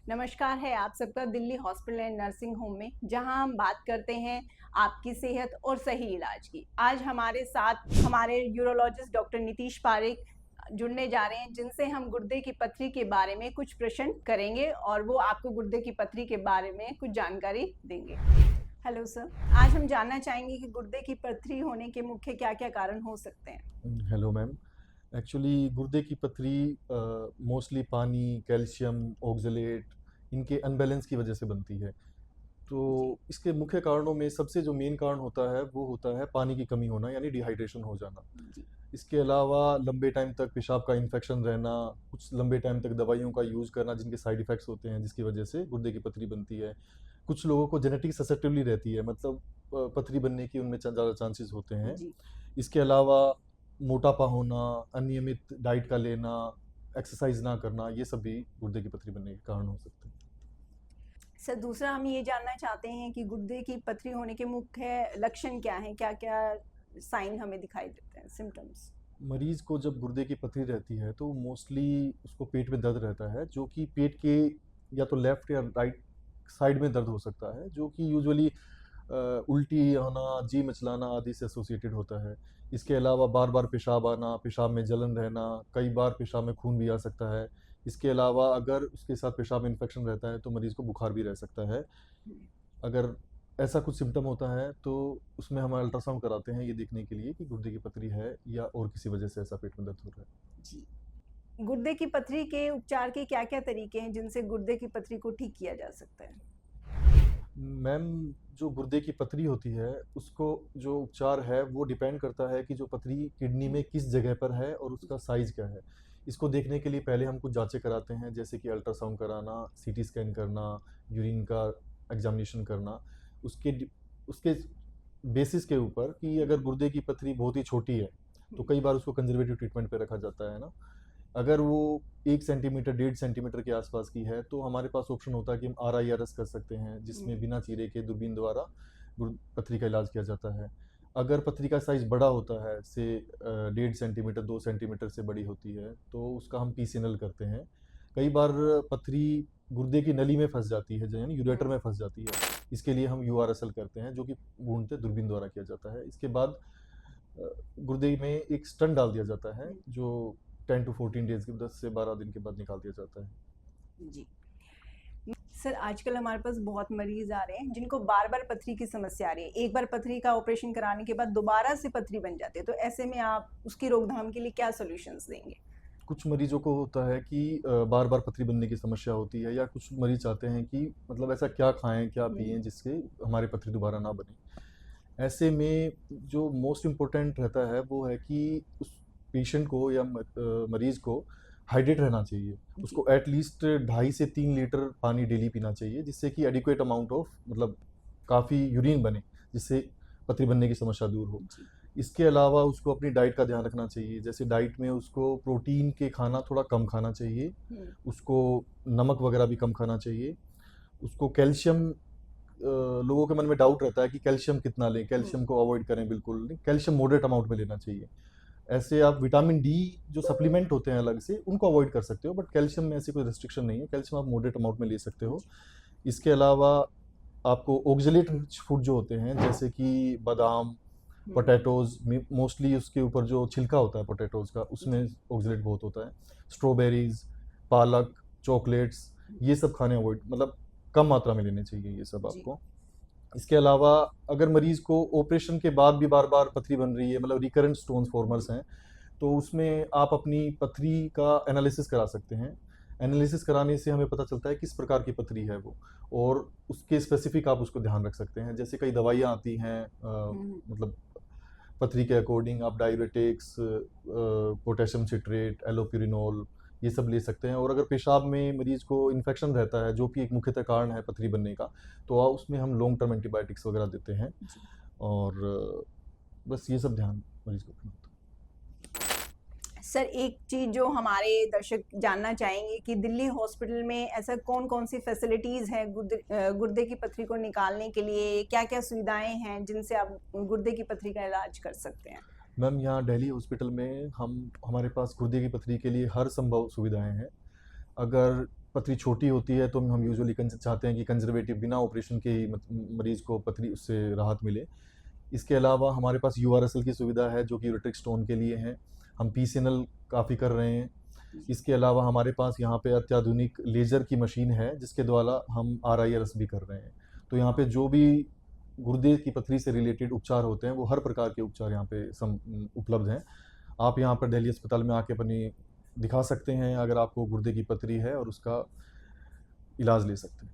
नमस्कार है आप सबका Delhi hospital and nursing home में, जहां हम बात करते हैं आपकी सेहत और सही इलाज की। आज हमारे साथ हमारे यूरोलॉजिस्ट डॉक्टर नीतीश पारेख जुड़ने जा रहे हैं, जिनसे हम गुर्दे की पथरी के बारे में कुछ प्रश्न करेंगे और वो आपको गुर्दे की पथरी के बारे में कुछ जानकारी देंगे। हेलो सर, आज हम जानना चाहेंगे कि गुर्दे की पथरी होने के मुख्य क्या-क्या कारण हो सकते हैं? Hello ma'am. एक्चुअली गुर्दे की पथरी मोस्टली पानी, कैल्शियम, ऑक्सलेट इनके अनबैलेंस की वजह से बनती है। तो जी, इसके मुख्य कारणों में सबसे जो मेन कारण होता है वो होता है पानी की कमी होना यानी डिहाइड्रेशन हो जाना। जी, इसके अलावा लंबे टाइम तक पेशाब का इन्फेक्शन रहना, कुछ लंबे टाइम तक दवाइयों का यूज़ करना जिनके साइड इफ़ेक्ट्स होते हैं जिसकी वजह से गुर्दे की पथरी बनती है। कुछ लोगों को जेनेटिक ससेप्टिबिलिटी रहती है मतलब पथरी बनने की उनमें ज़्यादा चांसेस होते हैं। जी। इसके अलावा मोटापा होना, अनियमित डाइट का लेना, एक्सरसाइज ना करना, ये सब भी गुर्दे की पथरी बनने के कारण हो सकते हैं। सर, दूसरा हम ये जानना चाहते हैं कि गुर्दे की पथरी होने के मुख्य लक्षण क्या हैं? क्या-क्या साइन हमें दिखाई देते हैं, सिम्पटम्स? मरीज को जब गुर्दे की पथरी रहती है तो मोस्टली उसको पेट में दर्द रहता है, जो कि पेट के या तो लेफ्ट या राइट साइड में दर्द हो सकता है, जो कि यूजुअली उल्टी होना, जी मचलाना आदि से एसोसिएटेड होता है। इसके अलावा बार-बार पेशाब आना, पेशाब में जलन रहना, कई बार पेशाब में खून भी आ सकता है। इसके अलावा अगर उसके साथ पेशाब में इन्फेक्शन रहता है तो मरीज़ को बुखार भी रह सकता है। अगर ऐसा कुछ सिम्पटम होता है तो उसमें हम अल्ट्रासाउंड कराते हैं ये देखने के लिए कि गुर्दे की पथरी है या और किसी वजह से ऐसा पेट में दर्द हो रहा है। जी। गुर्दे की पथरी के उपचार के क्या-क्या तरीके हैं, जिनसे गुर्दे की पथरी को ठीक किया जा सकता है? मैम, जो गुर्दे की पथरी होती है उसको जो उपचार है वो डिपेंड करता है कि जो पथरी किडनी में किस जगह पर है और उसका साइज़ क्या है। इसको देखने के लिए पहले हम कुछ जाँचें कराते हैं, जैसे कि अल्ट्रासाउंड कराना, सीटी स्कैन करना, यूरिन का एग्ज़ामिनेशन करना। उसके बेसिस के ऊपर कि अगर गुर्दे की पथरी बहुत ही छोटी है, तो कई बार उसको कंज़र्वेटिव ट्रीटमेंट पे रखा जाता है ना। अगर वो 1 सेंटीमीटर, 1.5 सेंटीमीटर के आसपास की है, तो हमारे पास ऑप्शन होता है कि हम आरआईआरएस कर सकते हैं, जिसमें बिना चीरे के दूरबीन द्वारा पथरी का इलाज किया जाता है। अगर पथरी का साइज़ बड़ा होता है, से 1.5 सेंटीमीटर, 2 सेंटीमीटर से बड़ी होती है, तो उसका हम पीसीएनएल करते हैं। कई बार पथरी गुर्दे की नली में फँस जाती है, यानी यूरेटर में फँस जाती है। इसके लिए हम यूआरएसएल करते हैं, जो कि पूर्णतः दूरबीन द्वारा किया जाता है। इसके बाद गुर्दे में एक स्टंट डाल दिया जाता है, जो 10 टू 14 डेज़ के 10 से 12 दिन के बाद निकाल दिया जाता है। जी। सर, आजकल हमारे पास बहुत मरीज़ आ रहे हैं, जिनको बार-बार पथरी की समस्या आ रही है। एक बार पथरी का ऑपरेशन कराने के बाद दोबारा से पथरी बन जाती है, तो ऐसे में आप उसकी रोकथाम के लिए क्या सॉल्यूशंस देंगे? कुछ मरीज़ों को होता है कि बार-बार पथरी बनने की समस्या होती है, या कुछ मरीज़ चाहते हैं कि मतलब ऐसा क्या खाएँ, क्या हुँ, पिएँ जिससे हमारी पथरी दोबारा ना बने। ऐसे में जो मोस्ट इम्पोर्टेंट रहता है वो है कि उस पेशेंट को या मरीज़ को हाइड्रेट रहना चाहिए। जी। उसको एट लीस्ट 2.5 से 3 लीटर पानी डेली पीना चाहिए, जिससे कि एडिक्वेट अमाउंट ऑफ मतलब काफ़ी यूरिन बने, जिससे पथरी बनने की समस्या दूर हो। जी। इसके अलावा उसको अपनी डाइट का ध्यान रखना चाहिए, जैसे डाइट में उसको प्रोटीन के खाना थोड़ा कम खाना चाहिए, हुँ, उसको नमक वगैरह भी कम खाना चाहिए। उसको कैल्शियम, लोगों के मन में डाउट रहता है कि कैल्शियम कितना लें, हुँ, कैल्शियम को अवॉइड करें बिल्कुल नहीं, कैल्शियम मॉडरेट अमाउंट में लेना चाहिए। ऐसे आप विटामिन डी जो सप्लीमेंट होते हैं अलग से, उनको अवॉइड कर सकते हो, बट कैल्शियम में ऐसी कोई रिस्ट्रिक्शन नहीं है, कैल्शियम आप मॉडरेट अमाउंट में ले सकते हो। जी। इसके अलावा आपको ऑक्जेलेट रिच फूड जो होते हैं, जैसे कि बादाम, हुँ, पोटैटोज़, मोस्टली उसके ऊपर जो छिलका होता है पोटैटोज़ का, उसमें जी। ऑक्जेलेट बहुत होता है। स्ट्रॉबेरीज़, पालक, चॉकलेट्स, ये सब खाने अवॉइड मतलब कम मात्रा में लेने चाहिए ये सब जी। आपको। इसके अलावा अगर मरीज़ को ऑपरेशन के बाद भी बार-बार पथरी बन रही है, मतलब रिकरेंट स्टोन्स हुँ, फॉर्मर्स हैं, तो उसमें आप अपनी पथरी का एनालिसिस करा सकते हैं। एनालिसिस कराने से हमें पता चलता है किस प्रकार की पथरी है वो, और उसके स्पेसिफ़िक आप उसको ध्यान रख सकते हैं। जैसे कई दवाइयाँ आती हैं, हुँ, मतलब पथरी के अकॉर्डिंग आप डाययूरेटिक्स, पोटेशियम सिट्रेट, एलोप्यूरिनोल, ये सब ले सकते हैं। और अगर पेशाब में मरीज़ को इन्फेक्शन रहता है, जो कि एक मुख्यतः कारण है पथरी बनने का, तो उसमें हम लॉन्ग टर्म एंटीबायोटिक्स वगैरह देते हैं। जी। और बस ये सब ध्यान मरीज़ को रखना होता है। सर, एक चीज़ जो हमारे दर्शक जानना चाहेंगे कि दिल्ली हॉस्पिटल में ऐसा कौन-कौन सी फैसिलिटीज़ हैं गुर्दे की पथरी को निकालने के लिए? क्या-क्या सुविधाएँ हैं जिनसे आप गुर्दे की पथरी का इलाज कर सकते हैं? मैम, यहाँ दिल्ली हॉस्पिटल में हमारे पास गुर्दे की पथरी के लिए हर संभव सुविधाएँ हैं। अगर पथरी छोटी होती है तो हम यूजुअली चाहते हैं कि कंजर्वेटिव बिना ऑपरेशन के ही मरीज को पथरी उससे राहत मिले। इसके अलावा हमारे पास यूआरएसएल की सुविधा है जो कि यूरेट्रिक स्टोन के लिए है। हम पीसीएनएल काफ़ी कर रहे हैं। इसके अलावा हमारे पास यहाँ पे अत्याधुनिक लेज़र की मशीन है जिसके द्वारा हम आरआईआरएस भी कर रहे हैं। तो यहाँ पे जो भी गुर्दे की पथरी से रिलेटेड उपचार होते हैं वो हर प्रकार के उपचार यहाँ पे उपलब्ध हैं। आप यहाँ पर दिल्ली अस्पताल में आके अपनी दिखा सकते हैं अगर आपको गुर्दे की पथरी है और उसका इलाज ले सकते हैं।